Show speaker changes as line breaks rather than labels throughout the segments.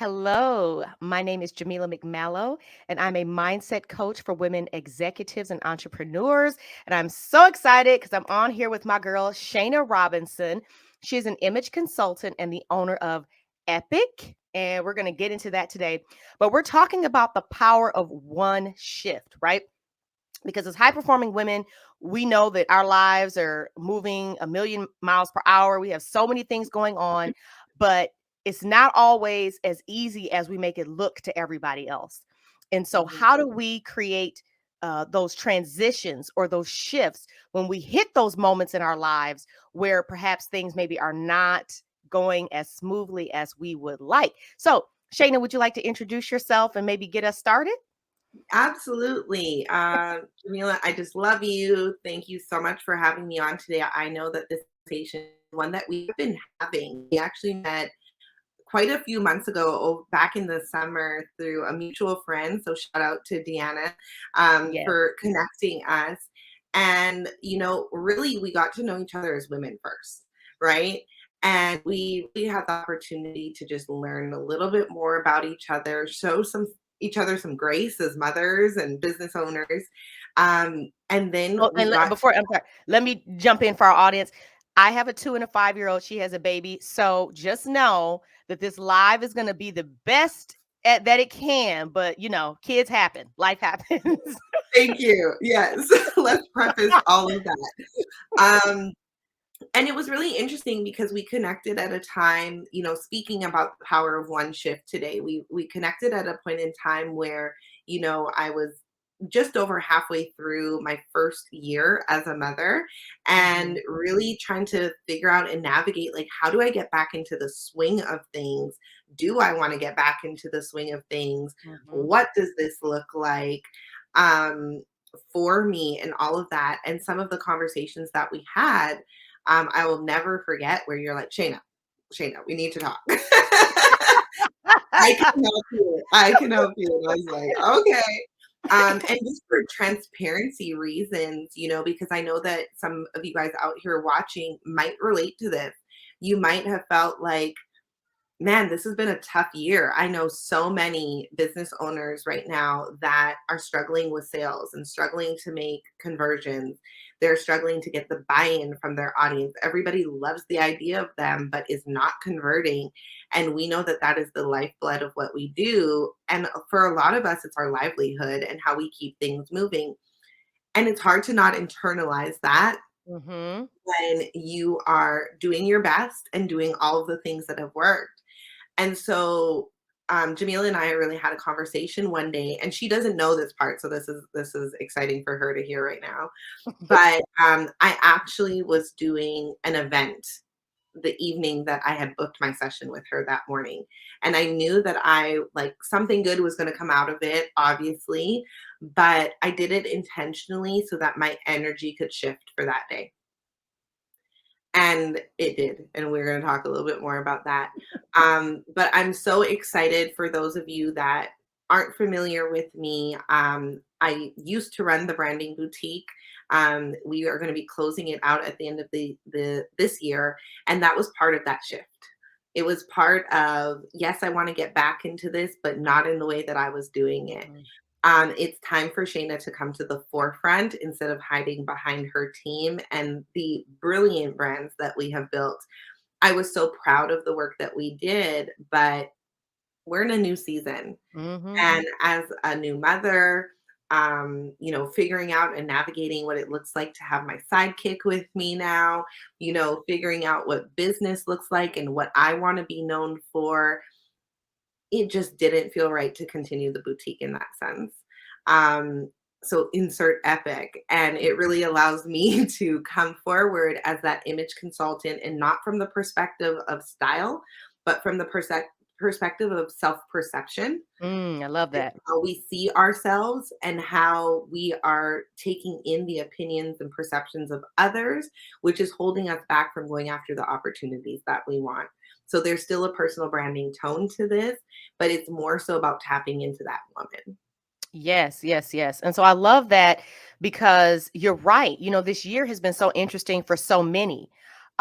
Hello, my name is Jamila McMallow, and I'm a mindset coach for women executives and entrepreneurs. And I'm so excited because I'm on here with my girl, Shana Robinson. She's an image consultant and the owner of Epic. And we're going to get into that today. But we're talking about the power of one shift, right? Because as high performing women, we know that our lives are moving a million miles per hour. We have so many things going on, but it's not always as easy as we make it look to everybody else. And so,
Mhm.
how do we create those transitions or those shifts when we hit those moments in our lives where perhaps things maybe are not going as smoothly as we would like? So, Shayna, would you like to introduce yourself and maybe get us started?
Absolutely. Jamila, I just love you. Thank you so much for having me on today. I know that this conversation is one that we've been having. We actually met quite a few months ago, back in the summer through a mutual friend. So shout out to Deanna
Yes.
for connecting us. And, really we got to know each other as women first, right? And we had the opportunity to just learn a little bit more about each other, show some each other some grace as mothers and business owners. And then
Well,
we
and
got
before I'm sorry, let me jump in for our audience. I have a 2 and a 5-year-old. She has a baby. So just know that this live is gonna be the best that it can, but kids happen. Life happens.
thank you. Yes, let's preface all of that. Um, and it was really interesting because we connected at a time, speaking about the power of one shift today, we connected at a point in time where, I was just over halfway through my first year as a mother and
Mhm,
really trying to figure out and navigate, like, how do I get back into the swing of things? Do I want to get back into the swing of things?
mhm.
What does this look like? Um, for me and all of that. And some of the conversations that we had, I will never forget where you're like, Shayna, we need to talk. I can help you. I can help you. And I was like, okay. And just for transparency reasons, because I know that some of you guys out here watching might relate to this. You might have felt like, man, this has been a tough year. I know so many business owners right now that are struggling with sales and struggling to make conversions. They're struggling to get the buy in from their audience. Everybody loves the idea of them, but is not converting. And we know that that is the lifeblood of what we do. And for a lot of us, it's our livelihood and how we keep things moving. And it's hard to not internalize that
Mhm.
when you are doing your best and doing all of the things that have worked. And so, Jamila and I really had a conversation one day, and she doesn't know this part, so this is exciting for her to hear right now. But I actually was doing an event the evening that I had booked my session with her that morning, and I knew that I like something good was going to come out of it, obviously, but I did it intentionally so that my energy could shift for that day. And it did, and we're gonna talk a little bit more about that. But I'm so excited for those of you that aren't familiar with me. I used to run the branding boutique. We are gonna be closing it out at the end of the this year, and that was part of that shift. It was part of, yes, I wanna get back into this, but not in the way that I was doing it.
Mm.
It's time for Shayna to come to the forefront instead of hiding behind her team and the brilliant brands that we have built. I was so proud of the work that we did, but we're in a new season.
Mhm.
And as a new mother, figuring out and navigating what it looks like to have my sidekick with me now, figuring out what business looks like and what I want to be known for, it just didn't feel right to continue the boutique in that sense. Um, so insert epic. And it really allows me to come forward as that image consultant and not from the perspective of style, but from the perspective of self perception,
I love that.
how we see ourselves and how we are taking in the opinions and perceptions of others, which is holding us back from going after the opportunities that we want. So there's still a personal branding tone to this, but it's more so about tapping into that woman.
Yes, yes, yes. And so I love that because you're right. This year has been so interesting for so many.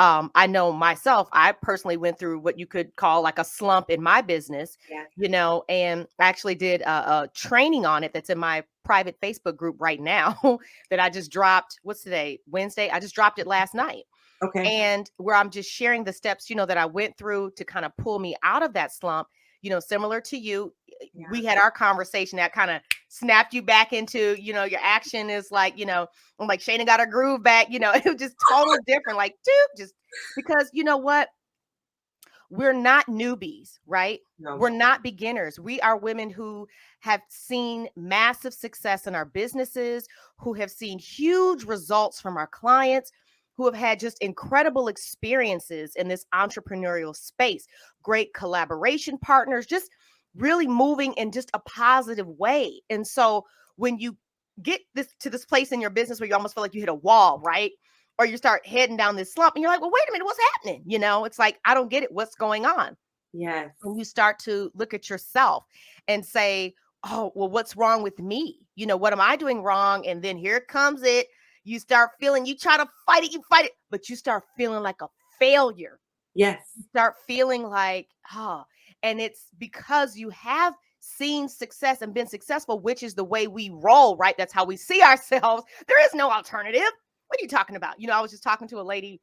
I know myself, I personally went through what you could call like a slump in my business,
Yeah.
and I actually did a training on it that's in my private Facebook group right now that I just dropped. What's today? Wednesday. I just dropped it last night.
Okay.
And where I'm just sharing the steps, that I went through to kind of pull me out of that slump, similar to you.
Yeah.
We had our conversation that kind of snapped you back into, your action is like, I'm like, Shana got her groove back, it was just total different, like, dude, just because you know what? We're not newbies, right?
No.
We're not beginners. We are women who have seen massive success in our businesses, who have seen huge results from our clients, who have had just incredible experiences in this entrepreneurial space, great collaboration partners, just really moving in just a positive way. And so when you get this place in your business where you almost feel like you hit a wall, right? Or you start heading down this slump and you're like, well, wait a minute, what's happening? It's like, I don't get it. What's going on?
Yes.
And you start to look at yourself and say, oh, well, what's wrong with me? What am I doing wrong? And then here comes it. You start feeling, you try to you fight it, but you start feeling like a failure.
Yes.
You start feeling like, and it's because you have seen success and been successful, which is the way we roll, right? That's how we see ourselves. There is no alternative. What are you talking about? I was just talking to a lady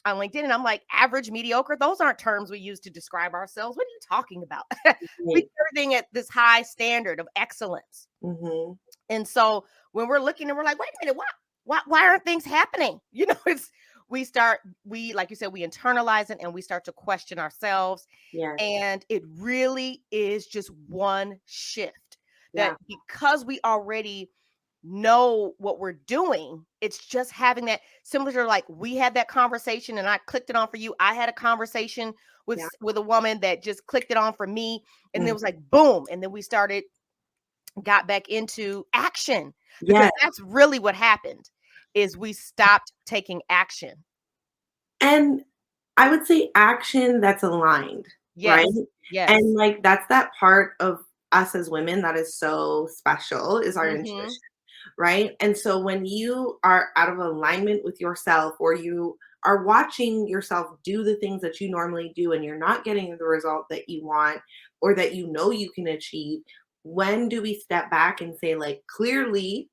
on LinkedIn and I'm like, average, mediocre, those aren't terms we use to describe ourselves. What are you talking about? We
Right.
do everything at this high standard of excellence.
Mm-hmm.
And so when we're looking and we're like, wait a minute, why aren't things happening? It's we like you said, we internalize it and we start to question ourselves.
Yes.
And it really is just one shift that
Yeah.
because we already know what we're doing, it's just having that similar to like we had that conversation and I clicked it on for you. I had a conversation with
Yeah.
with a woman that just clicked it on for me. And then it
Mm.
was like boom. And then we got back into action because
Yes.
that's really what happened is we stopped taking action.
And I would say action that's aligned, right?
Yes.
And,
Yes.
like, that's that part of us as women that is so special is our
Mhm.
intuition, right? And so when you are out of alignment with yourself or you are watching yourself do the things that you normally do and you're not getting the result that you want or that you know you can achieve, when do we step back and say, like, clearly,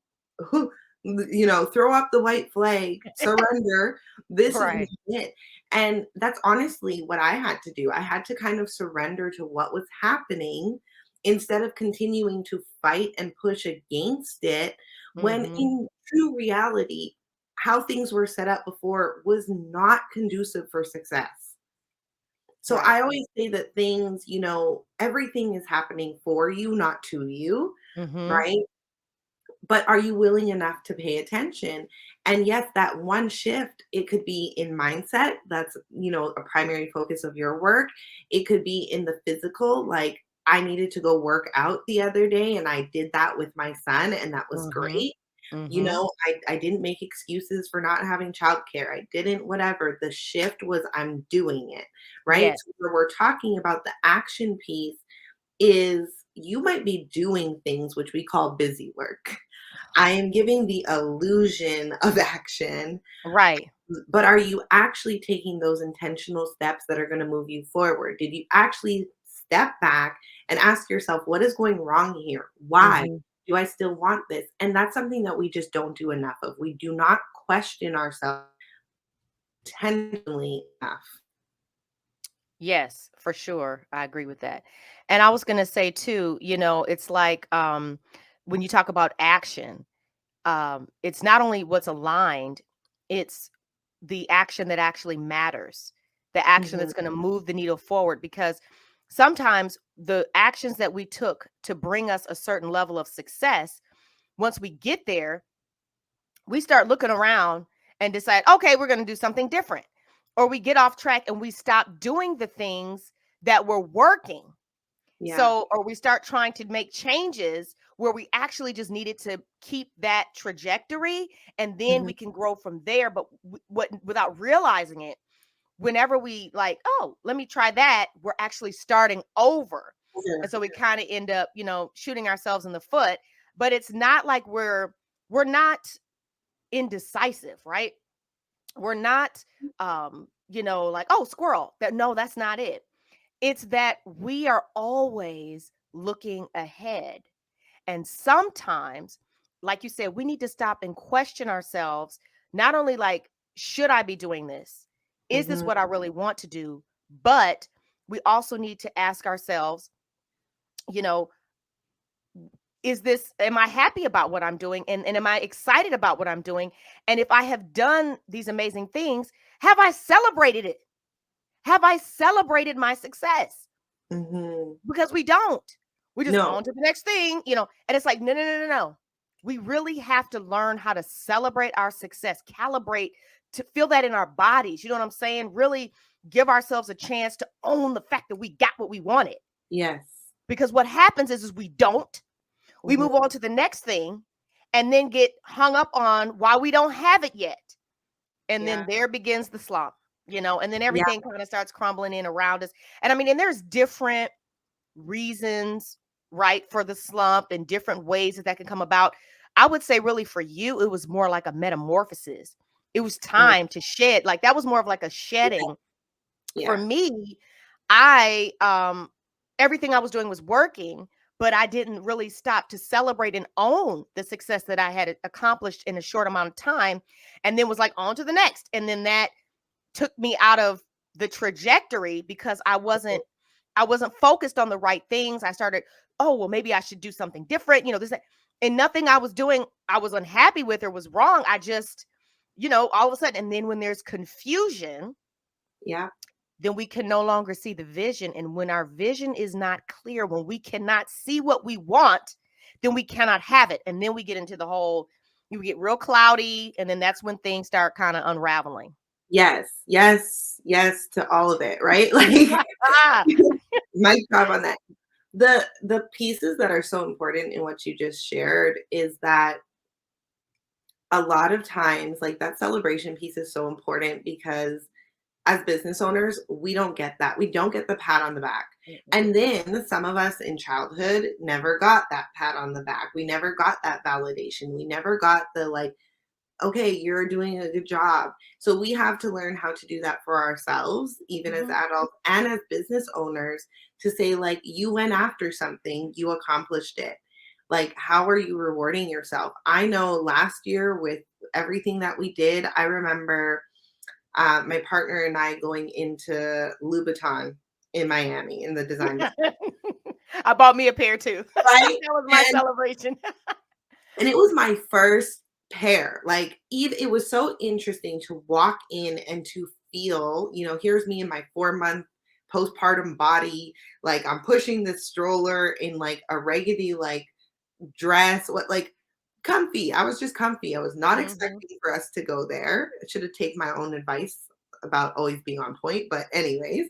throw up the white flag, surrender, this is
Right.
it. And that's honestly what I had to do. I had to kind of surrender to what was happening instead of continuing to fight and push against it when
Mhm.
in true reality, how things were set up before was not conducive for success. So
Right.
I always say that things, everything is happening for you, not to you,
Mhm.
right? But are you willing enough to pay attention? And yes, that one shift, it could be in mindset. That's, a primary focus of your work. It could be in the physical, like I needed to go work out the other day and I did that with my son and that was
Mhm.
great.
Mhm.
I didn't make excuses for not having childcare. I didn't, whatever. The shift was I'm doing it, right?
Yes.
So where we're talking about the action piece is you might be doing things which we call busy work. I am giving the illusion of action,
Right.
but are you actually taking those intentional steps that are going to move you forward? Did you actually step back and ask yourself, what is going wrong here? Why
Mhm.
do I still want this? And that's something that we just don't do enough of. We do not question ourselves intentionally enough.
Yes, for sure. I agree with that. And I was going to say too, it's like when you talk about action, it's not only what's aligned, it's the action that actually matters, the action
Mhm.
that's going to move the needle forward. Because sometimes the actions that we took to bring us a certain level of success, once we get there, we start looking around and decide, okay, we're going to do something different. Or we get off track and we stop doing the things that were working.
Yeah.
So, or we start trying to make changes where we actually just needed to keep that trajectory and then we
Mhm.
can grow from there. But what without realizing it, whenever we like, oh, let me try that, we're actually starting over. And
Sure.
so we kind of end up, shooting ourselves in the foot. But it's not like we're not indecisive, right? We're not like, oh, squirrel. That no, that's not it. It's that we are always looking ahead. And sometimes, like you said, we need to stop and question ourselves, not only like, should I be doing this? Is this
Mhm.
what I really want to do? But we also need to ask ourselves, you know, am I happy about what I'm doing? And am I excited about what I'm doing? And if I have done these amazing things, have I celebrated it? Have I celebrated my success?
Mhm.
Because we don't. We just
No.
on to the next thing, and it's like, no, no, no, no, no. We really have to learn how to celebrate our success, calibrate to feel that in our bodies. You know what I'm saying? Really give ourselves a chance to own the fact that we got what we wanted.
Yes.
Because what happens is we don't. We
Mhm.
move on to the next thing and then get hung up on why we don't have it yet. And
Yeah.
then there begins the slump, and then
Yeah.
everything kind of starts crumbling in around us. And I mean, and there's different reasons, right, for the slump and different ways that can come about. I would say, really, for you, it was more like a metamorphosis. It was
Mm.
time to shed. Like that was more of like a
Yeah.
shedding. For
Yeah.
me, I everything I was doing was working, but I didn't really stop to celebrate and own the success that I had accomplished in a short amount of time, and then was like on to the next. And then that took me out of the trajectory because I wasn't focused on the right things. I started, oh, well, maybe I should do something different, this and nothing I was doing I was unhappy with or was wrong. I just, all of a sudden, and then when there's confusion,
Yeah.
then we can no longer see the vision. And when our vision is not clear, when we cannot see what we want, then we cannot have it. And then we get into the whole, you get real cloudy, and then that's when things start kind of unraveling.
Yes. Yes. Yes to all of it, right? Like mic drop on that. The pieces that are so important in what you just shared is that a lot of times, like, that celebration piece is so important because as business owners, we don't get that. We don't get the pat on the back.
Mm-mm.
And then some of us in childhood never got that pat on the back. We never got that validation. We never got the, like, okay, you're doing a good job. So we have to learn how to do that for ourselves, even as
Mhm.
adults and as business owners, to say, like, you went after something, you accomplished it. Like, how are you rewarding yourself? I know last year with everything that we did, I remember my partner and I going into Louboutin in Miami in the design business,
I bought me a pair too.
right?
That was my
And
celebration.
and it was my first pair. Like, it was so interesting to walk in and to feel, here's me in my 4-month postpartum body, like I'm pushing this stroller in like a raggedy like dress, what like comfy. I was just comfy. I was not
Mhm.
expecting for us to go there. I should have taken my own advice about always being on point, but anyways,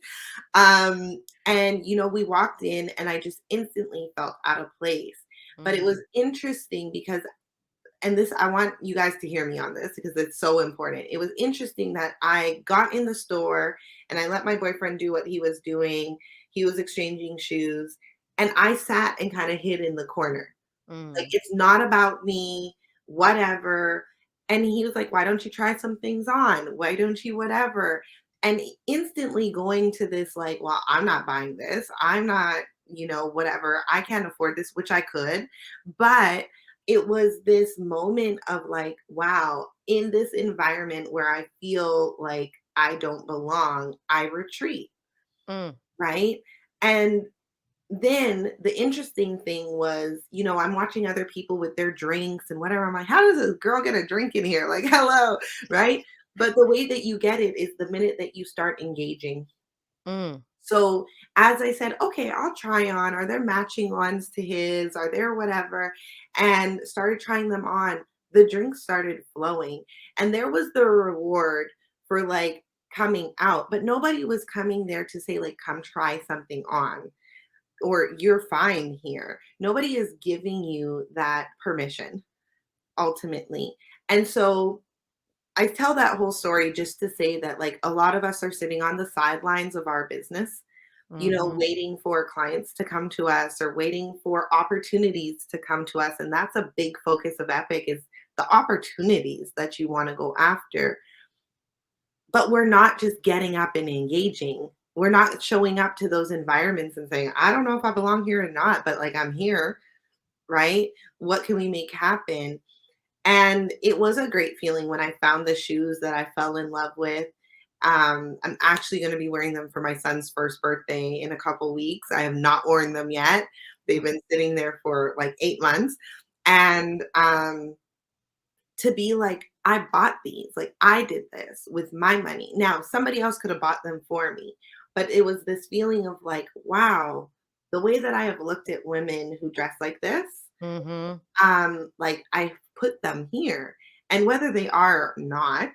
and we walked in and I just instantly felt out of place. But it
Mm.
was interesting because, and this, I want you guys to hear me on this because it's so important. It was interesting that I got in the store and I let my boyfriend do what he was doing. He was exchanging shoes and I sat and kind of hid in the corner. Like,
Mm.
it's not about me, whatever. And he was like, "Why don't you try some things on? Why don't you whatever?" And instantly going to this, like, "Well, I'm not buying this. I'm not, whatever. I can't afford this," which I could. But it was this moment of like, wow, in this environment where I feel like I don't belong, I retreat,
Mm.
right? And then the interesting thing was, I'm watching other people with their drinks and whatever. I'm like, how does this girl get a drink in here? Like, hello, right? But the way that you get it is the minute that you start engaging.
Mm.
So as I said, okay, I'll try on. Are there matching ones to his? Are there whatever? And started trying them on. The drinks started flowing. And there was the reward for like coming out, but nobody was coming there to say, like, come try something on or you're fine here. Nobody is giving you that permission ultimately. And so I tell that whole story just to say that, like, a lot of us are sitting on the sidelines of our business,
Mhm.
waiting for clients to come to us or waiting for opportunities to come to us. And that's a big focus of Epic is the opportunities that you want to go after. but we're not just getting up and engaging. We're not showing up to those environments and saying, I don't know if I belong here or not, but like I'm here, right? What can we make happen? And it was a great feeling when I found the shoes that I fell in love with. I'm actually going to be wearing them for my son's first birthday in a couple weeks. I have not worn them yet. They've been sitting there for like 8 months. And to be like, I bought these, like I did this with my money. Now, somebody else could have bought them for me, but it was this feeling of like, wow, the way that I have looked at women who dress like this,
Mm-hmm.
like I put them here. And whether they are or not,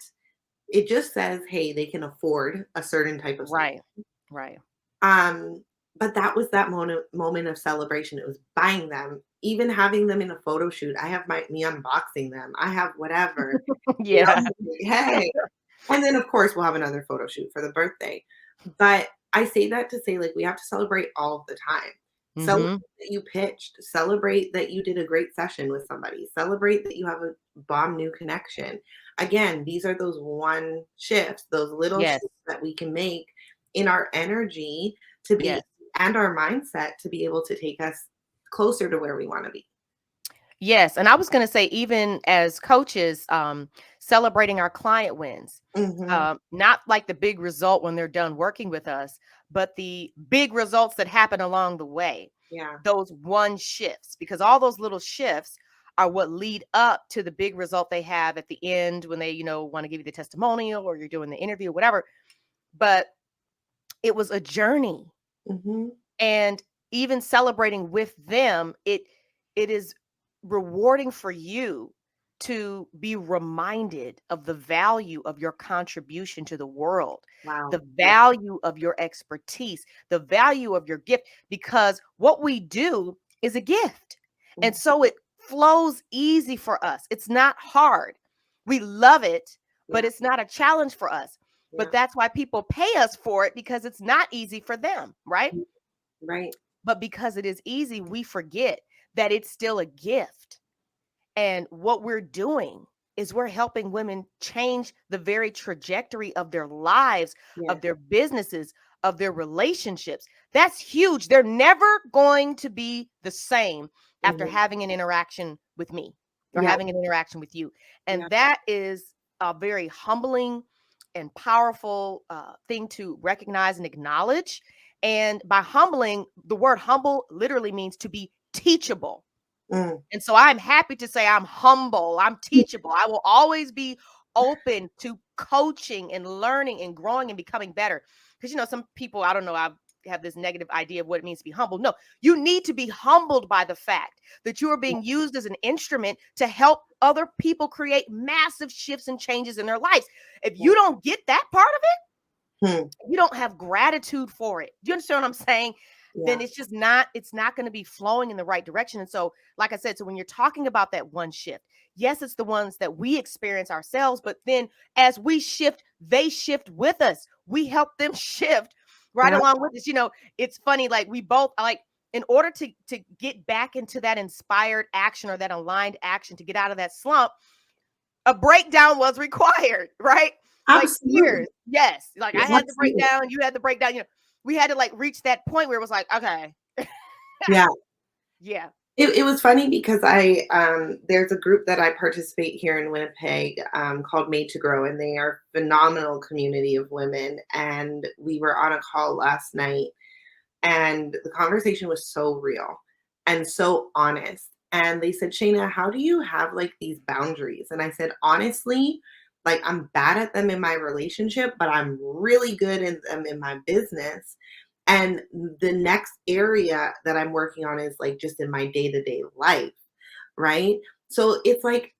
it just says, hey, they can afford a certain type of style.
Right. Right.
Um, but that was that moment of celebration. It was buying them, even having them in a photo shoot. I have me unboxing them. I have whatever,
Yeah.
like, hey. And then of course we'll have another photo shoot for the birthday. But I say that to say, like, we have to celebrate all of the time. Celebrate
Mm-hmm.
that you pitched, celebrate that you did a great session with somebody, celebrate that you have a bomb new connection. Again, these are those one shifts, those little
Yes.
shifts that we can make in our energy to be
Yes.
and our mindset to be able to take us closer to where we want to be.
Yes, and I was going to say, even as coaches, celebrating our client wins,
Hmm.
not like the big result when they're done working with us, but the big results that happen along the way.
Yeah.
Those one shifts, because all those little shifts are what lead up to the big result they have at the end when they, want to give you the testimonial or you're doing the interview, whatever. But it was a journey,
Hmm.
and even celebrating with them, it is rewarding for you to be reminded of the value of your contribution to the world, the
Wow. Yeah.
value of your expertise, the value of your gift, because what we do is a gift, and
Mhm.
so it flows easy for us. It's not hard. We love it, but
Yeah.
it's not a challenge for us. But
Yeah.
that's why people pay us for it, because it's not easy for them, right?
Mhm. Right.
But because it is easy, we forget that it's still a gift. And what we're doing is we're helping women change the very trajectory of their lives, of
Yes.
their businesses, of their relationships. That's huge. They're never going to be the same after
Hmm.
having an interaction with me or
Yeah.
having an interaction with you.
Yeah.
And that is a very humbling and powerful thing to recognize and acknowledge. And by humbling, the word humble literally means to be teachable.
Mm.
And so I'm happy to say I'm humble, I'm teachable. I will always be open to coaching and learning and growing and becoming better. Because, some people, I don't know, I have this negative idea of what it means to be humble. No, you need to be humbled by the fact that you are being used as an instrument to help other people create massive shifts and changes in their lives. If
Yeah.
you don't get that part of it,
Hmm.
you don't have gratitude for it. Do you understand what I'm saying? Then
Yeah.
it's not going to be flowing in the right direction. And so, like I said, so when you're talking about that one shift, yes, it's the ones that we experience ourselves, but then as we shift, they shift with us. We help them shift right
Yeah.
along with us. It's funny, like we both like, in order to get back into that inspired action or that aligned action to get out of that slump, a breakdown was required, right? Like
Absolutely.
tears. Yes. Like I had the
Absolutely.
breakdown, you had the breakdown, we had to like reach that point where it was like, okay.
Yeah.
Yeah.
It was funny because there's a group that I participate here in Winnipeg, called Made to Grow, and they are a phenomenal community of women. And we were on a call last night, and the conversation was so real and so honest. And they said, Shayna, how do you have like these boundaries? And I said, honestly, like I'm bad at them in my relationship, but I'm really good in them in my business. And the next area that I'm working on is like just in my day to day life, right? So it's like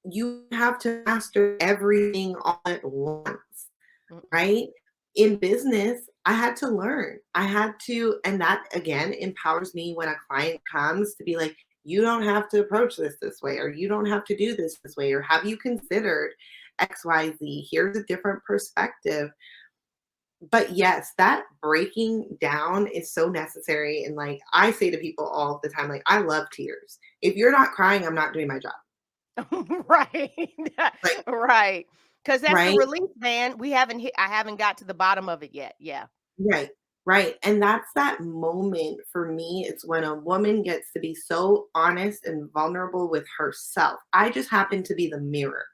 you have to master everything all at once,
Mm-mm.
right? In business, I had to learn. I had to, and that again empowers me when a client comes to be like, you don't have to approach this way, or you don't have to do this way, or have you considered XYZ? Here's a different perspective. But yes, that breaking down is so necessary. And like I say to people all the time, like, I love tears. If you're not crying, I'm not doing my job.
Right.
Like,
Right. Because that's the
right?
relief, man. We haven't hit. I haven't got to the bottom of it yet. Yeah.
Right, right, and that's that moment for me, it's when a woman gets to be so honest and vulnerable with herself. I just happen to be the mirror,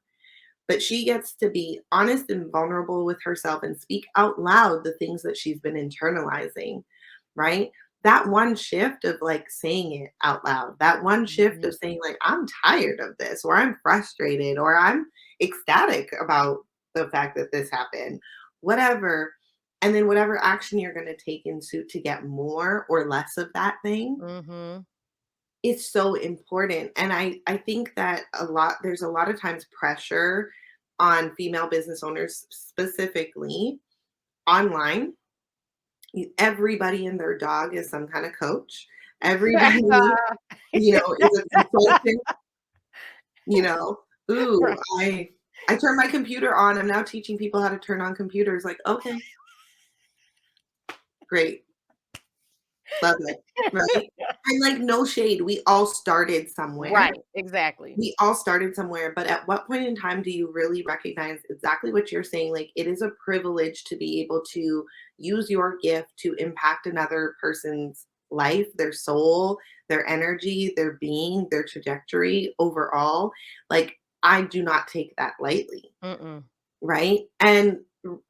but she gets to be honest and vulnerable with herself and speak out loud the things that she's been internalizing, right? That one shift of like saying it out loud, that one shift
Mhm.
of saying, like, I'm tired of this, or I'm frustrated, or I'm ecstatic about the fact that this happened, whatever. And then whatever action you're going to take in suit to get more or less of that thing
Mhm.
is so important. And I think that there's a lot of times pressure on female business owners specifically online. Everybody and their dog is some kind of coach. Everybody, is a consultant, you know. Ooh,
Right.
I turn my computer on. I'm now teaching people how to turn on computers. Like, okay, great. Love it. Right. And like no shade. We all started somewhere.
Right. Exactly.
We all started somewhere, but at what point in time do you really recognize exactly what you're saying? Like, it is a privilege to be able to use your gift to impact another person's life, their soul, their energy, their being, their trajectory overall. Like, I do not take that lightly,
Mm-mm.
right? And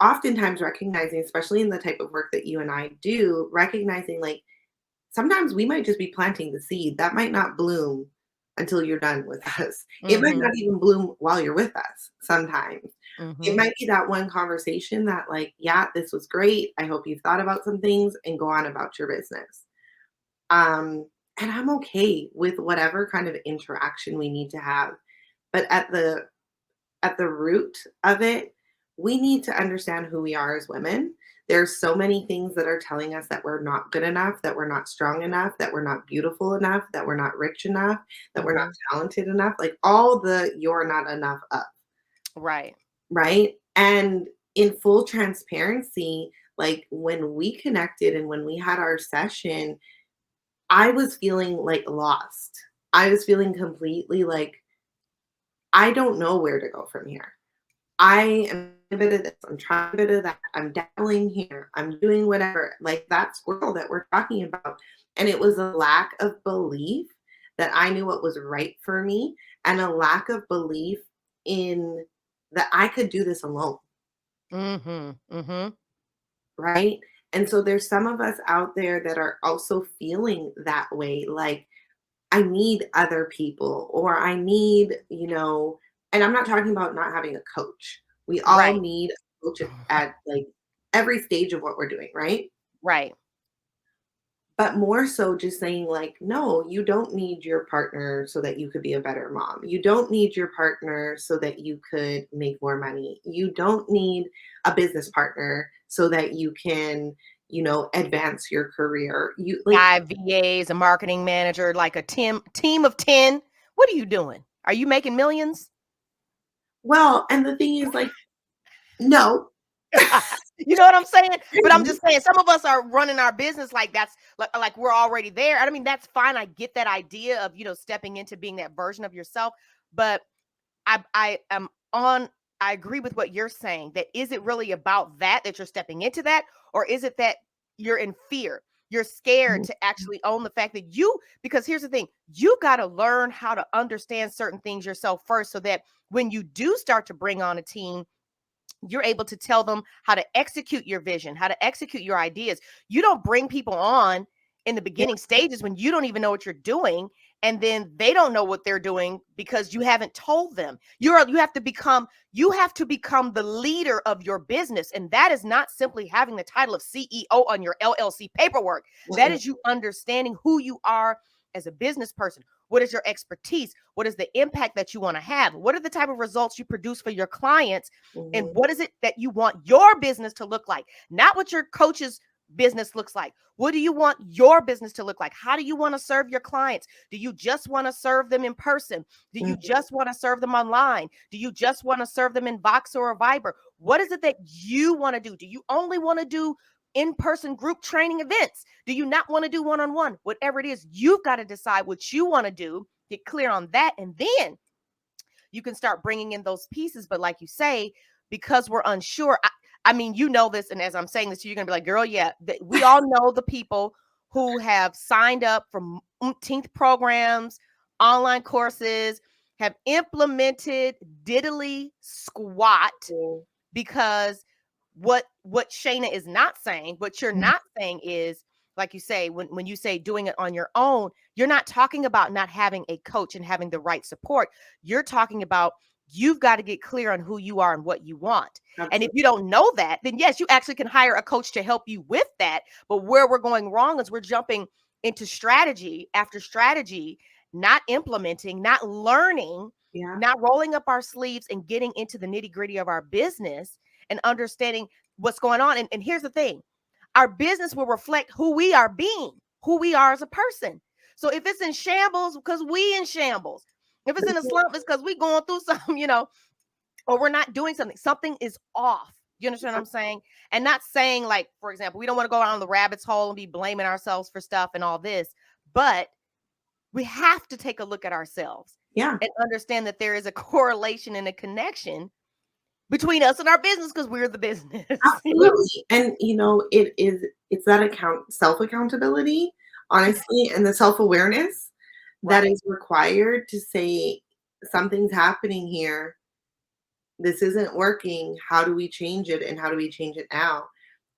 oftentimes recognizing, especially in the type of work that you and I do, recognizing like sometimes we might just be planting the seed that might not bloom until you're done with us. It might
Mhm.
not even bloom while you're with us sometimes. It
Mhm.
might be that one conversation that, like, yeah, this was great. I hope you've thought about some things and go on about your business. Um, and I'm okay with whatever kind of interaction we need to have. But at the root of it, we need to understand who we are as women. There's so many things that are telling us that we're not good enough, that we're not strong enough, that we're not beautiful enough, that we're not rich enough, that we're not
Mhm.
talented enough, like all the you're not enough of,
Right.
right? And in full transparency, like when we connected and when we had our session, I was feeling like lost. I was feeling completely like, I don't know where to go from here. I am a bit of this, I'm trying a bit of that, I'm dabbling here, I'm doing whatever, like that squirrel that we're talking about. And it was a lack of belief that I knew what was right for me and a lack of belief in that I could do this alone,
Mhm. Mhm.
right? And so there's some of us out there that are also feeling that way, like I need other people or I need, and I'm not talking about not having a coach. We all
Right.
need a coach at like every stage of what we're doing, right?
Right.
But more so just saying like, no, you don't need your partner so that you could be a better mom. You don't need your partner so that you could make more money. You don't need a business partner so that you can, advance your career. You like,
5 VAs, a marketing manager, like a team of 10. What are you doing? Are you making millions?
well, and the thing is like, no.
You know what I'm saying? But I'm just saying some of us are running our business like that's like we're already there. I mean, that's fine. I get that idea of, stepping into being that version of yourself, but I am on I agree with what you're saying. That is it really about that you're stepping into that, or is it that you're in fear? You're scared to actually own the fact that because here's the thing, you got to learn how to understand certain things yourself first so that when you do start to bring on a team, you're able to tell them how to execute your vision, how to execute your ideas. You don't bring people on in the
Yeah.
beginning stages when you don't even know what you're doing, and then they don't know what they're doing because you haven't told them. You have to become the leader of your business, and that is not simply having the title of CEO on your LLC paperwork. That
Mm-mm,
is you understanding who you are as a business person. What is your expertise? What is the impact that you want to have? What are the type of results you produce for your clients? And
mhm,
what is it that you want your business to look like? Not what your coach's business looks like. What do you want your business to look like? How do you want to serve your clients? Do you just want to serve them in person? Do you
mhm,
just want to serve them online? Do you just want to serve them in Voxer or Viber? What is it that you want to do? Do you only want to do in-person group training events? Do you not want to do one-on-one? Whatever it is, you've got to decide what you want to do, get clear on that, and then you can start bringing in those pieces. But like you say, because we're unsure, I mean, you know this, and as I'm saying this, you're gonna be like, "Girl, yeah." We all know the people who have signed up for umpteenth programs, online courses, have implemented diddly squat
Mm,
because what Shayna is not saying, what you're
mm,
not saying is, like you say, when you say doing it on your own, you're not talking about not having a coach and having the right support. You're talking about you've got to get clear on who you are and what you want. And if
absolutely.
you don't know that, then yes, you actually can hire a coach to help you with that. But where we're going wrong is we're jumping into strategy after strategy, not implementing, not learning,
Yeah,
not rolling up our sleeves and getting into the nitty gritty of our business and understanding what's going on. And here's the thing, our business will reflect who we are being, who we are as a person. So if it's in shambles, because we in shambles. If it's in a slump, it's because we going through something, or we're not doing something. Something is off. You understand what I'm saying? And not saying, like, for example, we don't want to go down the rabbit's hole and be blaming ourselves for stuff and all this, but we have to take a look at ourselves
yeah,
and understand that there is a correlation and a connection between us and our business because we're the business.
absolutely. And it's that self accountability, honestly, and the self awareness that
Right.
is required to say something's happening here. This isn't working. How do we change it? And how do we change it now?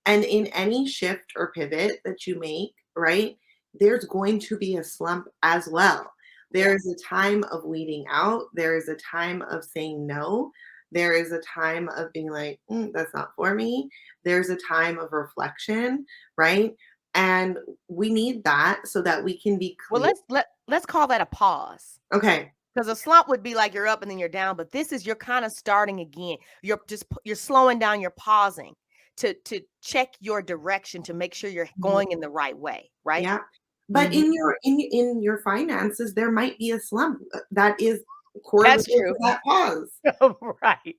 And in any shift or pivot that you make, right, there's going to be a slump as well.
Yeah.
There is a time of weeding out. There is a time of saying no. There is a time of being like, that's not for me. There's a time of reflection, right? And we need that so that we can be
Well,
clear.
let's call that a pause.
Okay.
Because a slump would be like you're up and then you're down, but this is you're kind of starting again. You're slowing down, you're pausing to check your direction to make sure you're
Mhm.
going in the right way, right?
Yeah. But
Mhm.
in your finances, there might be a slump that is correlated
That's
to
true.
that pause.
Right.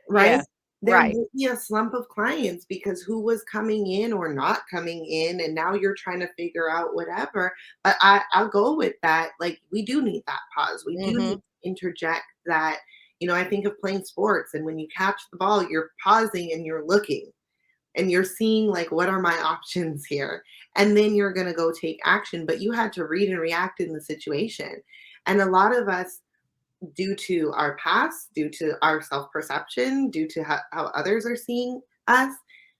Right?
Yeah.
There
Right.
might be a slump of clients because who was coming in or not coming in, and now you're trying to figure out whatever. But I'll go with that. Like, we do need that pause. We do need
Mhm.
to interject that. I think of playing sports, and when you catch the ball, you're pausing and you're looking and you're seeing, like, what are my options here? And then you're going to go take action. But you had to read and react in the situation. And a lot of us, due to our past, due to our self perception, due to how others are seeing us,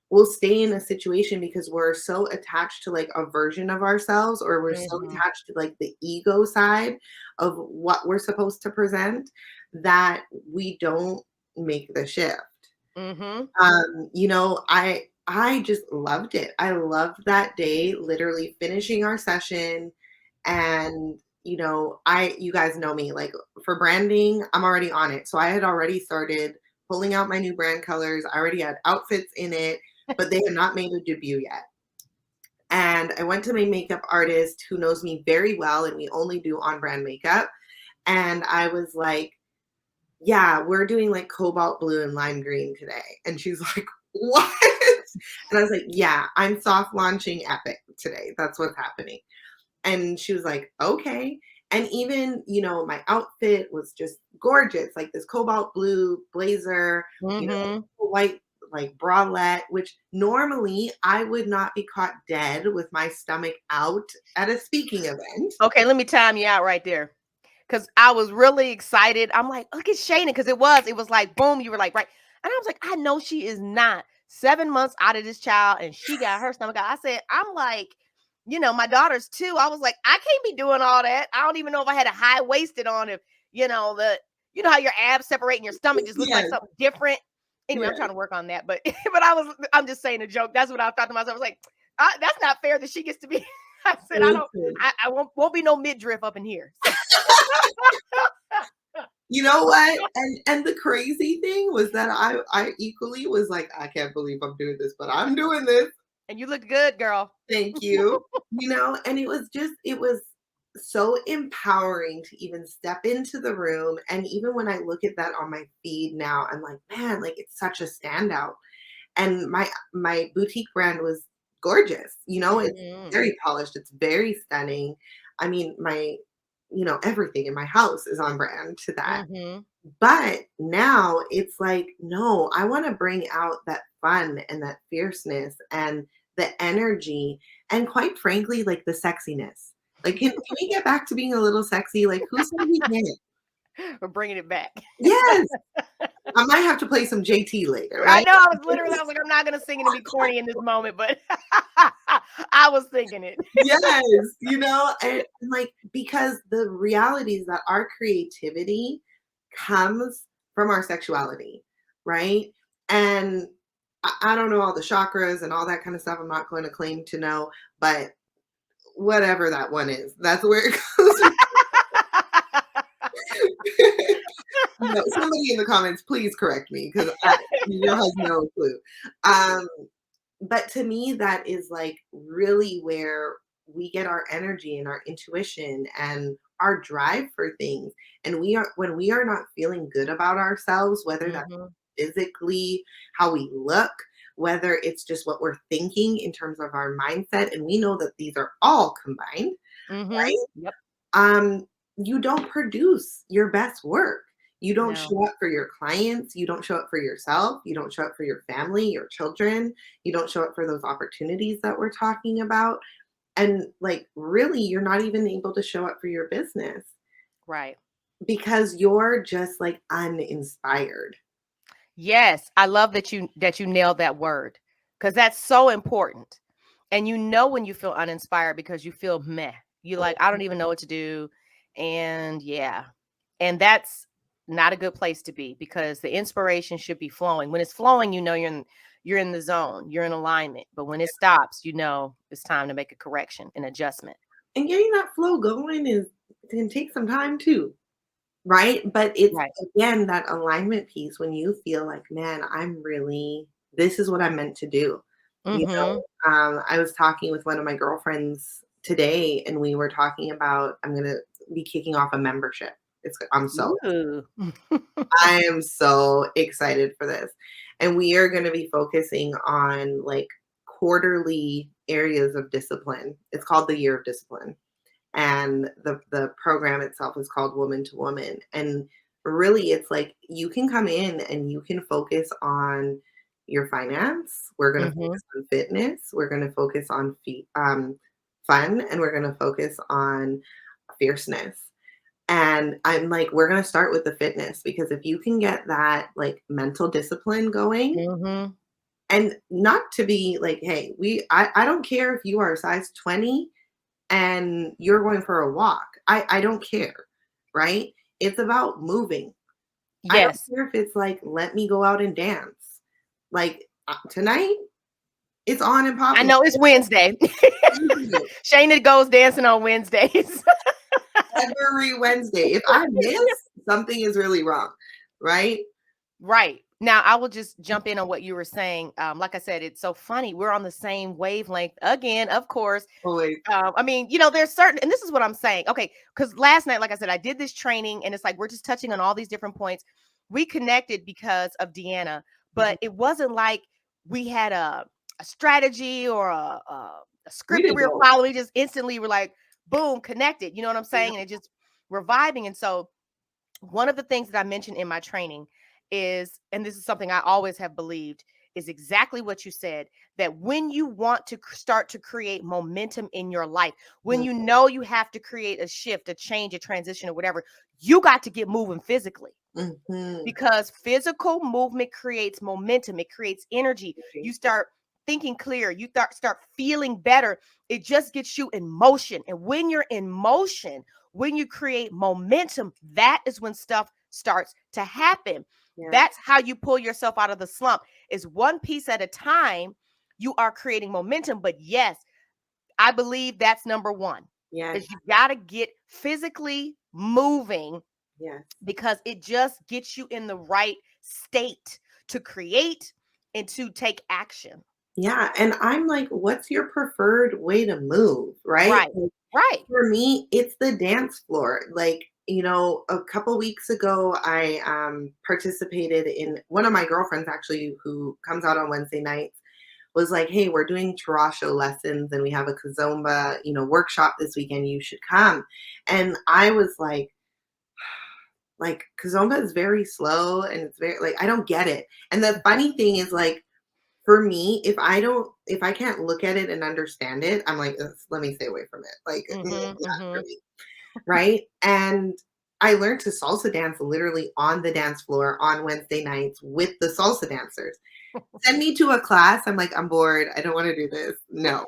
will stay in a situation because we're so attached to like a version of ourselves, or we're so
Mhm.
attached to like the ego side of what we're supposed to present, that we don't make the shift.
Mhm.
I just loved it. I loved that day, literally finishing our session. And you guys know me, like, for branding, I'm already on it. So I had already started pulling out my new brand colors. I already had outfits in it, but they had not made a debut yet. And I went to my makeup artist who knows me very well, and we only do on brand makeup. And I was like, yeah, we're doing like cobalt blue and lime green today. And she's like, what? And I was like, yeah, I'm soft launching Epic today. That's what's happening. And she was like, okay. And even, my outfit was just gorgeous, like this cobalt blue blazer,
Mhm.
white, like, bralette, which normally I would not be caught dead with my stomach out at a speaking event.
Okay, let me time you out right there. Cause I was really excited. I'm like, look at Shayna, because it was like boom, you were like, right. And I was like, I know she is not 7 months out of this child, and she got her stomach out. I said, I'm like, my daughter's too. I was like, I can't be doing all that. I don't even know if I had a high waisted on, if how your abs separate and your stomach just looks like
Yes,
something different. Anyway, I'm
yes.
trying to work on that, but I'm just saying a joke. That's what I thought to myself. I was like, that's not fair that she gets to be. I said, I don't,
Listen,
I won't be no midriff up in here. So
you know what? And the crazy thing was that I equally was like, I can't believe I'm doing this, but I'm doing this.
and you looked good, girl.
Thank you. And it was so empowering to even step into the room. And even when I look at that on my feed now, I'm like, man, like, it's such a standout. And my boutique brand was gorgeous. It's
Mhm.
very polished, it's very stunning. I mean, my everything in my house is on brand to that.
Mhm.
But now it's like, no, I want to bring out that fun and that fierceness and the energy and quite frankly, like the sexiness. Like, can we get back to being a little sexy? Like, who said we can't?
We're bringing it back.
Yes, I might have to play some JT later,
I
right?
know, I was like, "I'm not gonna sing it and be corny in this moment," but I was thinking it.
Yes, and like because the reality is that our creativity comes from our sexuality, right? And I don't know all the chakras and all that kind of stuff. I'm not going to claim to know, but whatever that one is, that's where it goes. Somebody in the comments, please correct me because Neil has no clue. Um, but to me, that is like really where we get our energy and our intuition and our drive for things. And when we are not feeling good about ourselves, whether that's
Mhm.
physically, how we look, whether it's just what we're thinking in terms of our mindset, and we know that these are all combined,
Mhm.
right?
Yep.
um, you don't produce your best work. You don't
No.
show up for your clients. You don't show up for yourself. You don't show up for your family, your children. You don't show up for those opportunities that we're talking about. And like, really, you're not even able to show up for your business
Right.
because you're just like uninspired.
Yes, I love that you nailed that word, because that's so important. And you know when you feel uninspired because you feel meh. You like, I don't even know what to do. And yeah. And that's not a good place to be because the inspiration should be flowing. When it's flowing, you're in the zone, you're in alignment. But when it stops, it's time to make a correction, an adjustment.
And getting that flow going is can take some time too. Right? But it's
Right.
again that alignment piece when you feel like, "Man, this is what I'm meant to do."
Mhm.
I was talking with one of my girlfriends today, and we were talking about I'm gonna be kicking off a membership.
Ooh.
I am so excited for this. And we are gonna be focusing on, like, quarterly areas of discipline. It's called the Year of Discipline, and the program itself is called Woman to Woman. And really, it's like you can come in and you can focus on your finance. We're going to
Mhm.
focus on fitness. We're going to focus on fun, and we're going to focus on fierceness. And I'm like, we're going to start with the fitness because if you can get that like mental discipline going,
Mhm.
and not to be like, hey, I don't care if you are a size 20 and you're going for a walk. I don't care, right? It's about moving. I don't
Yes.
care if it's like, let me go out and dance. Like tonight, it's on and
I
popping
know it's Wednesday. Shayna goes dancing on Wednesdays.
every Wednesday. If I miss, something is really wrong, right?
Right. Now, I will just jump in on what you were saying. Like I said, it's so funny. We're on the same wavelength again, of course.
Always.
I mean, there's certain, and this is what I'm saying. Okay. Because last night, like I said, I did this training, and it's like we're just touching on all these different points. We connected because of Deanna,
Mhm.
but it wasn't like we had a strategy or a
We
script that
didn't
we were
go.
following. We just instantly were like, boom, connected. You know what I'm
Yeah,
saying? And it just, we're vibing. And so, one of the things that I mentioned in my training is, and this is something I always have believed, is exactly what you said, that when you want to start to create momentum in your life, when
mhm,
you know you have to create a shift, a change, a transition, or whatever, you got to get moving physically,
mhm.
because physical movement creates momentum, it creates energy.
Okay.
You start thinking clear, you start feeling better. It just gets you in motion. And when you're in motion, when you create momentum, that is when stuff starts to happen.
Yeah.
That's how you pull yourself out of the slump, is one piece at a time. You are creating momentum. But yes, I believe that's number one,
Yes.
is you got to get physically moving,
Yes.
because it just gets you in the right state to create and to take action.
Yeah. And I'm like, what's your preferred way to move? Right?
Right. Right.
For me, it's the dance floor. Like, a couple weeks ago, I participated in one of my girlfriends actually who comes out on Wednesday nights. was like, hey, we're doing Tarasho lessons and we have a Kazomba, workshop this weekend. You should come. And I was like Kazomba is very slow and it's very like I don't get it. And the funny thing is like for me, if I can't look at it and understand it, I'm like, "Ugh, let me stay away from it. Like,
Mhm,
not for
mhm.
me, right? And I learned to salsa dance literally on the dance floor on Wednesday nights with the salsa dancers. Send me to a class. I'm like, I'm bored. I don't want to do this. No.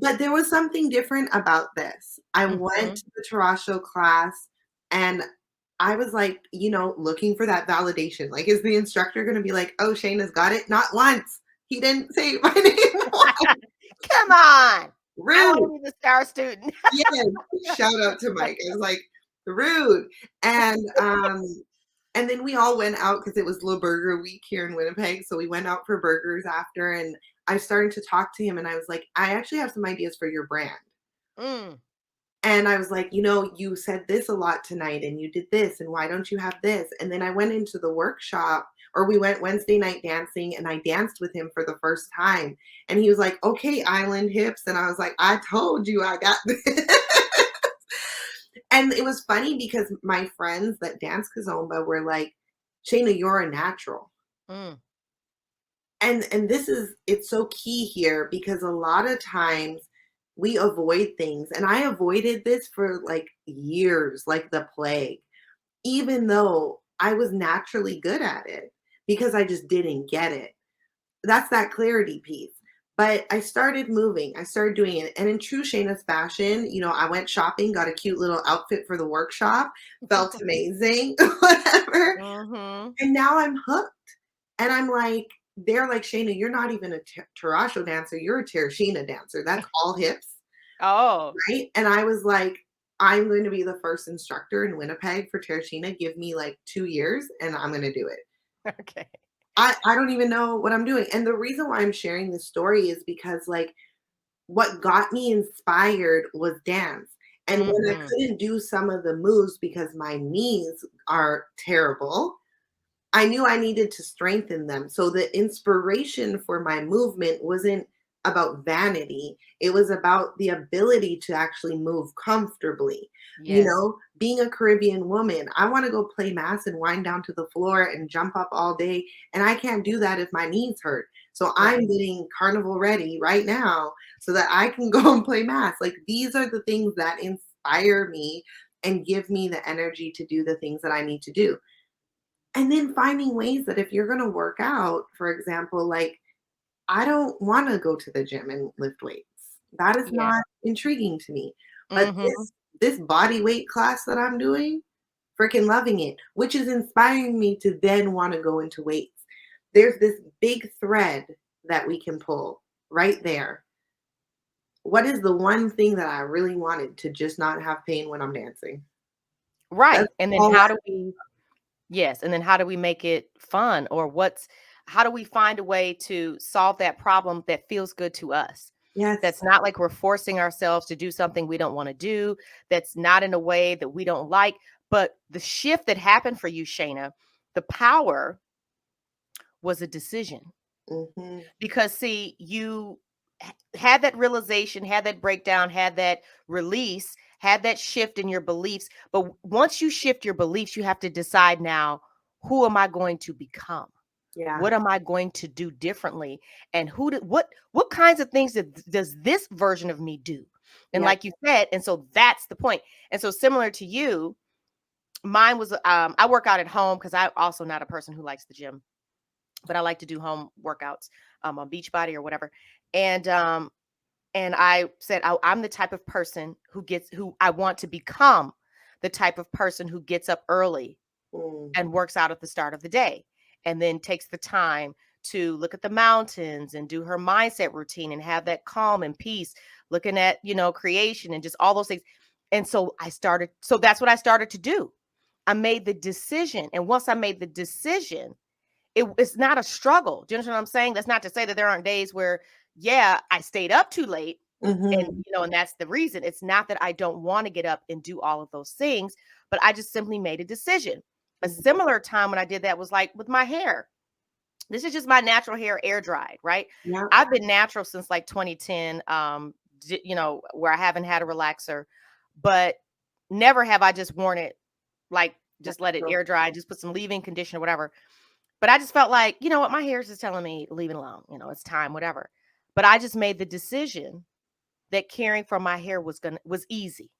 But there was something different about this. I went
Mhm.
to the Tarasho class and I was like, looking for that validation. Like, is the instructor going to be like, oh, Shayna's got it? Not once. He didn't say my name once.
Come on. I
Rude.
wanna be the star student.
Yes. Shout out to Mike. I was like, rude. And then we all went out because it was Little Burger Week here in Winnipeg. So we went out for burgers after and I started to talk to him and I was like, I actually have some ideas for your brand.
Mm.
And I was like, you said this a lot tonight and you did this, and why don't you have this? And then I went into the workshop, or we went Wednesday night dancing and I danced with him for the first time. And he was like, okay, island hips. And I was like, I told you I got this. And it was funny because my friends that dance Kazomba were like, Shayna, you're a natural.
Mm.
And this is it's so key here because a lot of times we avoid things and I avoided this for like years like the plague even though I was naturally good at it because I just didn't get it. That's that clarity piece. But I started moving. I started doing it. And in true Shayna's fashion, I went shopping, got a cute little outfit for the workshop, felt amazing, whatever.
Mhm.
And now I'm hooked. And I'm like, they're like, Shayna, you're not even a Tarasho dancer. You're a Terashina dancer. That's all hips,
Oh,
right? And I was like, I'm going to be the first instructor in Winnipeg for Terashina. Give me like 2 years and I'm going to do it.
okay.
I don't even know what I'm doing. And the reason why I'm sharing this story is because like what got me inspired was dance. And when I
Mhm.
couldn't do some of the moves because my knees are terrible, I knew I needed to strengthen them. So the inspiration for my movement wasn't about vanity. It was about the ability to actually move comfortably.
Yes.
Being a Caribbean woman, I want to go play mass and wind down to the floor and jump up all day. And I can't do that if my knees hurt. So I'm
Right.
getting carnival ready right now so that I can go and play mass. Like these are the things that inspire me and give me the energy to do the things that I need to do. And then finding ways that if you're gonna work out, for example, like, I don't wanna go to the gym and lift weights. That is
Yeah.
not intriguing to me. But
Mhm.
this body weight class that I'm doing, freaking loving it, which is inspiring me to then wanna go into weights. There's this big thread that we can pull right there. What is the one thing that I really wanted to just not have pain when I'm dancing? That's
Right. And then
all
how do we yes, and then how do we make it fun or how do we find a way to solve that problem that feels good to us? That's
yes.
not like we're forcing ourselves to do something we don't want to do, that's not in a way that we don't like, but the shift that happened for you, Shayna, the power was a decision.
Mhm.
Because see, you had that realization, had that breakdown, had that release, had that shift in your beliefs. But once you shift your beliefs, you have to decide now, who am I going to become?
Yeah.
What am I going to do differently? And what kinds of things does this version of me do? And
Yeah.
like you said, and so that's the point. And so similar to you, mine was I work out at home because I'm also not a person who likes the gym, but I like to do home workouts on Beachbody or whatever. And and I said I'm the type of person who I want to become the type of person who gets up early
Mm.
and works out at the start of the day and then takes the time to look at the mountains and do her mindset routine and have that calm and peace looking at creation and just all those things. And so that's what I started to do. I made the decision, and once I made the decision, it's not a struggle. Do you understand what I'm saying? That's not to say that there aren't days where, yeah, I stayed up too late. And,
Mhm.
and that's the reason. It's not that I don't want to get up and do all of those things, but I just simply made a decision. A
Mhm.
similar time when I did that was like with my hair. This is just my natural hair air dried, right?
Yeah.
I've been natural since like 2010, where I haven't had a relaxer, but never have I just worn it like just let it
Natural.
air dry, just put some leave-in conditioner, whatever. But I just felt like, you know what, my hair is just telling me leave it alone, it's time, whatever. But I just made the decision that caring for my hair was easy.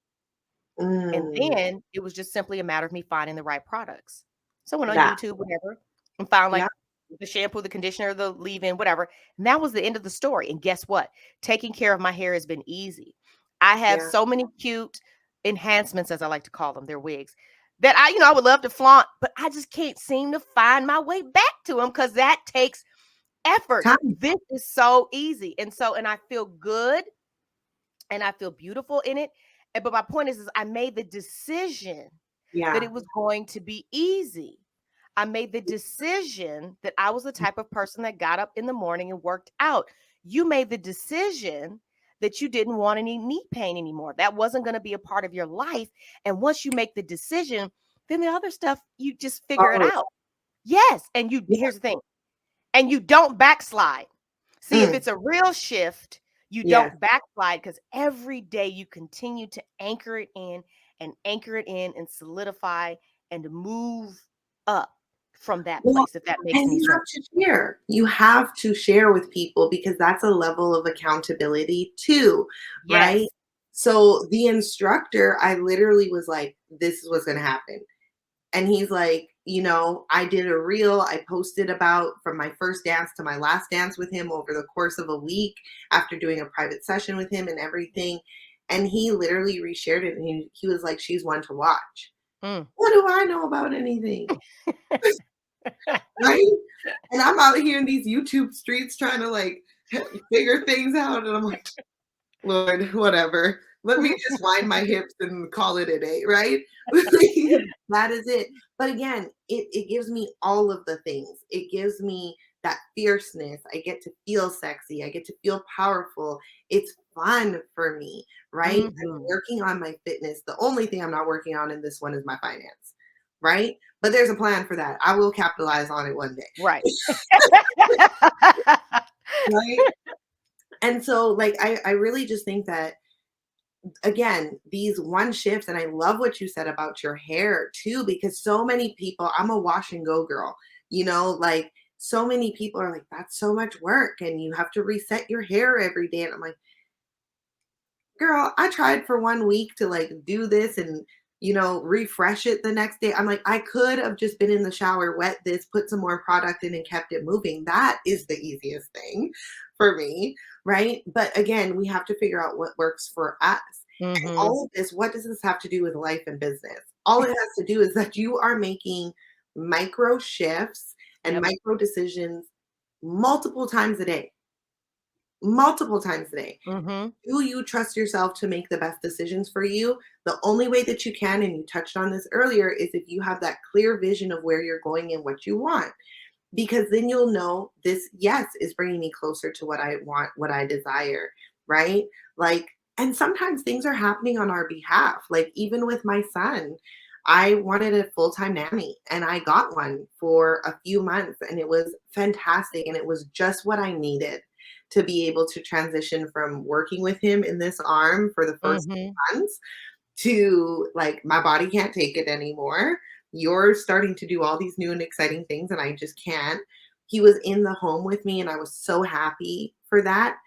And
Mm,
then it was just simply a matter of me finding the right products. So I went on
that.
YouTube, whatever, and found
Yeah.
like the shampoo, the conditioner, the leave-in, whatever. And that was the end of the story. And guess what? Taking care of my hair has been easy. I have
Yeah.
so many cute enhancements, as I like to call them, they're wigs, that I would love to flaunt, but I just can't seem to find my way back to them because that takes effort.
Time.
This is so easy. And I feel good and I feel beautiful in it. But my point is I made the decision that
Yeah.
it was going to be easy. I made the decision that I was the type of person that got up in the morning and worked out. You made the decision that you didn't want any knee pain anymore. That wasn't going to be a part of your life. And once you make the decision, then the other stuff, you just figure it
Follow.
out. Yes.
Yeah.
Here's the thing, and you don't backslide. See, if
Mm,
it's a real shift, you
yes.
don't backslide because every day you continue to anchor it in and solidify and move up from that
Well,
place, if that makes
and
any
you
sense.
have to share. You have to share with people because that's a level of accountability too, right?
Yes.
So the instructor, I literally was like, this is what's going to happen. And he's like, I did a reel I posted about from my first dance to my last dance with him over the course of a week after doing a private session with him and everything. And he literally reshared it and he was like, she's one to watch.
Mm.
What do I know about anything? Right? And I'm out here in these YouTube streets trying to like figure things out. And I'm like, Lord, whatever. Let me just wind my hips and call it a day, right? That is it. But again, it gives me all of the things. It gives me that fierceness. I get to feel sexy. I get to feel powerful. It's fun for me, right? I'm
Mhm.
working on my fitness. The only thing I'm not working on in this one is my finance, right? But there's a plan for that. I will capitalize on it one day,
Right.
right? And so, like, I really just think that again, these one shifts, and I love what you said about your hair too, because so many people, I'm a wash and go girl, like so many people are like, that's so much work and you have to reset your hair every day. And I'm like, girl, I tried for 1 week to like do this and refresh it the next day. I'm like, I could have just been in the shower, wet this, put some more product in and kept it moving. That is the easiest thing for me, right? But again, we have to figure out what works for us. And
Mhm.
all of this, what does this have to do with life and business? All it has to do is that you are making micro shifts and
Yep.
micro decisions multiple times a day. Multiple times a day.
Mhm.
Do you trust yourself to make the best decisions for you? The only way that you can, and you touched on this earlier, is if you have that clear vision of where you're going and what you want. Because then you'll know this, yes, is bringing me closer to what I want, what I desire, right? Like, and sometimes things are happening on our behalf. Like, even with my son, I wanted a full time nanny and I got one for a few months and it was fantastic. And it was just what I needed to be able to transition from working with him in this arm for the first
Mhm.
months to like, my body can't take it anymore. You're starting to do all these new and exciting things, and I just can't. He was in the home with me, and I was so happy for that.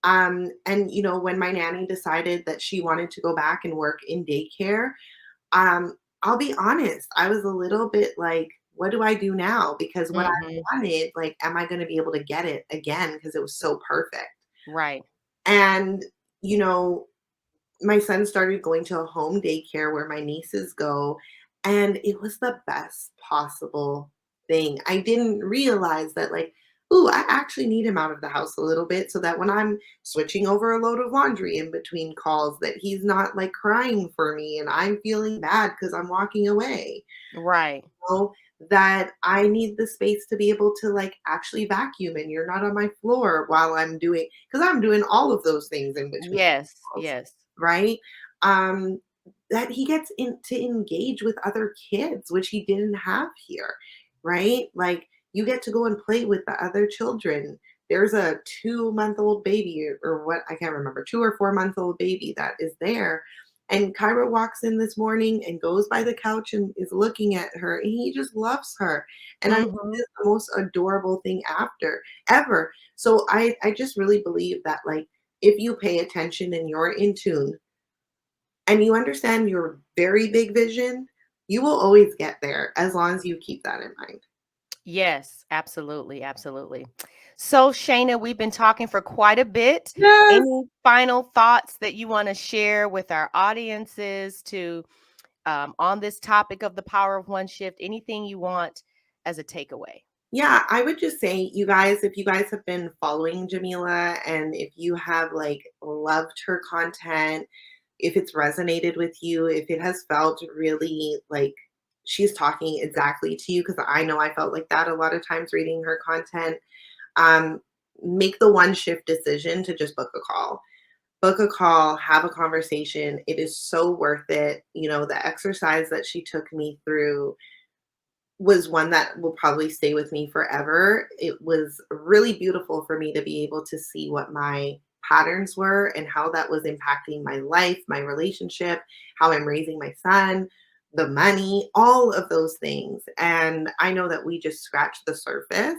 And when my nanny decided that she wanted to go back and work in daycare, I'll be honest, I was a little bit like, what do I do now? Because what
Mhm.
I wanted, like, am I going to be able to get it again? Because it was so perfect.
Right.
And, you know, my son started going to a home daycare where my nieces go, and it was the best possible thing. I didn't realize that, like, ooh, I actually need him out of the house a little bit so that when I'm switching over a load of laundry in between calls, that he's not like crying for me and I'm feeling bad because I'm walking away.
Right.
Know that I need the space to be able to like actually vacuum and you're not on my floor while I'm doing because I'm doing all of those things in between
Yes.
calls,
Yes.
right? Um, that he gets in to engage with other kids, which he didn't have here, right? Like You get to go and play with the other children. There's a 2-month-old baby, or what, I can't remember, 2 or 4-month-old baby that is there. And Kyra walks in this morning and goes by the couch and is looking at her, and he just loves her. And I mean,
Mhm.
it's the most adorable thing after ever. So I just really believe that, like, if you pay attention and you're in tune and you understand your very big vision, you will always get there as long as you keep that in mind.
Yes, absolutely, absolutely. So, Shayna, we've been talking for quite a bit.
Yes.
Any final thoughts that you want to share with our audiences to on this topic of the power of one shift? Anything you want as a takeaway?
Yeah, I would just say, you guys, if you guys have been following Jamila and if you have like loved her content, if it's resonated with you, if it has felt really like she's talking exactly to you, because I know I felt like that a lot of times reading her content, um, make the one shift decision to just book a call. Book a call, have a conversation. It is so worth it. You know, the exercise that she took me through was one that will probably stay with me forever. It was really beautiful for me to be able to see what my patterns were and how that was impacting my life, my relationship, how I'm raising my son, the money, all of those things. And I know that we just scratched the surface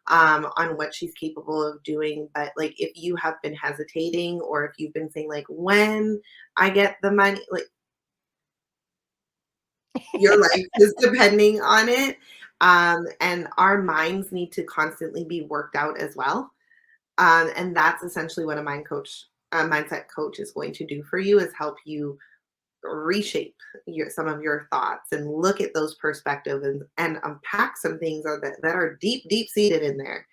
on what she's capable of doing. But like, if you have been hesitating, or if you've been saying, like, when I get the money, like, your life is depending on it. And our minds need to constantly be worked out as well. And that's essentially what a mindset coach is going to do for you, is help you reshape some of your thoughts and look at those perspectives, and unpack some things that are deep, deep seated in there,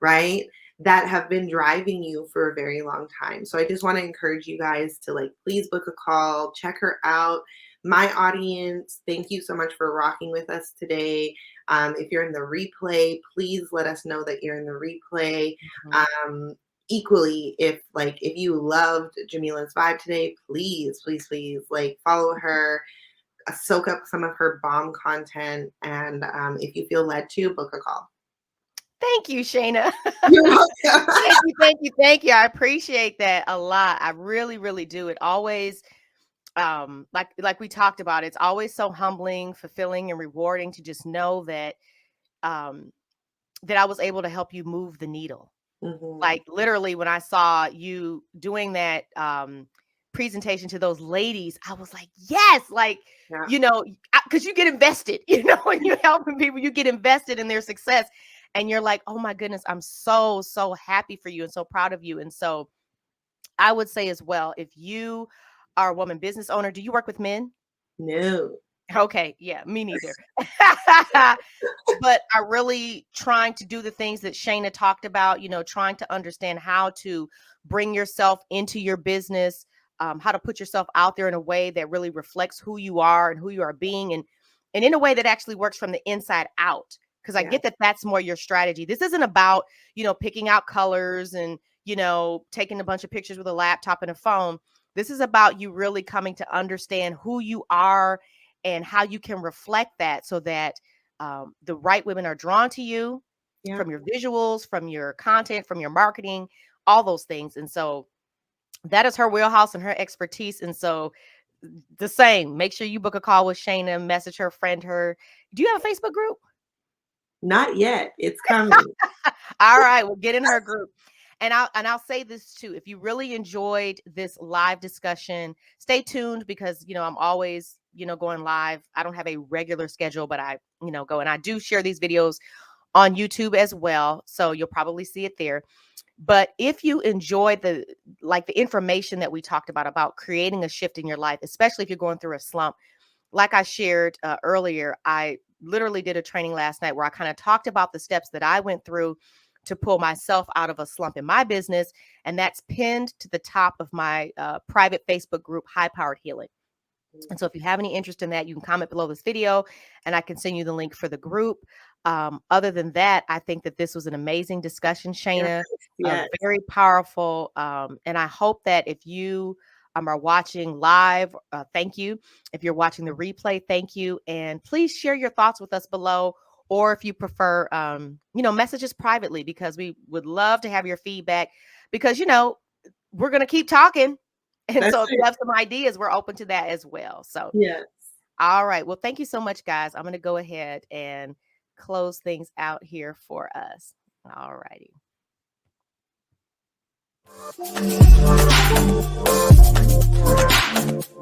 right? That have been driving you for a very long time. So I just want to encourage you guys to, like, please book a call, check her out. My audience, thank you so much for rocking with us today. If you're in the replay, please let us know that you're in the replay.
Mhm.
Um, Equally, if you loved Jamila's vibe today, please, please, please, like, follow her, soak up some of her bomb content, and if you feel led to, book a call.
Thank you, Shayna.
You're welcome.
Thank you, thank you, thank you. I appreciate that a lot. I really, really do. It always like we talked about, it's always so humbling, fulfilling, and rewarding to just know um that I was able to help you move the needle.
Mhm.
Like, literally, when I saw you doing that, presentation to those ladies, I was like, "Yes!" Like,
Yeah,
because you get invested, when you're helping people, you get invested in their success, and you're like, "Oh my goodness, I'm so, so happy for you and so proud of you." And so, I would say as well, if you are a woman business owner, do you work with men?
no.
Okay, yeah, me neither. But I really trying to do the things that Shayna talked about, trying to understand how to bring yourself into your business, how to put yourself out there in a way that really reflects who you are and who you are being, and in a way that actually works from the inside out. Because I
Yeah,
get that that's more your strategy. This isn't about, picking out colors and, taking a bunch of pictures with a laptop and a phone. This is about you really coming to understand who you are and how you can reflect that so that the right women are drawn to you
yeah,
from your visuals, from your content, from your marketing, all those things. And so that is her wheelhouse and her expertise. And so the same, make sure you book a call with Shayna, message her, friend her. Do you have a Facebook group?
not yet. It's coming.
All right, well, get in her group. And I'll say this too. If you really enjoyed this live discussion, stay tuned because I'm always, going live. I don't have a regular schedule, but I, go, and I do share these videos on YouTube as well. So you'll probably see it there. But if you enjoy the information that we talked about creating a shift in your life, especially if you're going through a slump, like I shared earlier, I literally did a training last night where I kind of talked about the steps that I went through to pull myself out of a slump in my business. And that's pinned to the top of my private Facebook group, High Powered Healing. And so if you have any interest in that, you can comment below this video and I can send you the link for the group. Other than that, I think that this was an amazing discussion,
Yes,
Shayna,
yes.
very powerful. And I hope that if you are watching live, thank you. If you're watching the replay, thank you. And please share your thoughts with us below. or if you prefer, messages privately, because we would love to have your feedback, because, we're going to keep talking. And
That's
so if you
it.
have some ideas, we're open to that as well. So,
Yes.
all right. Well, thank you so much, guys. I'm going to go ahead and close things out here for us. All righty.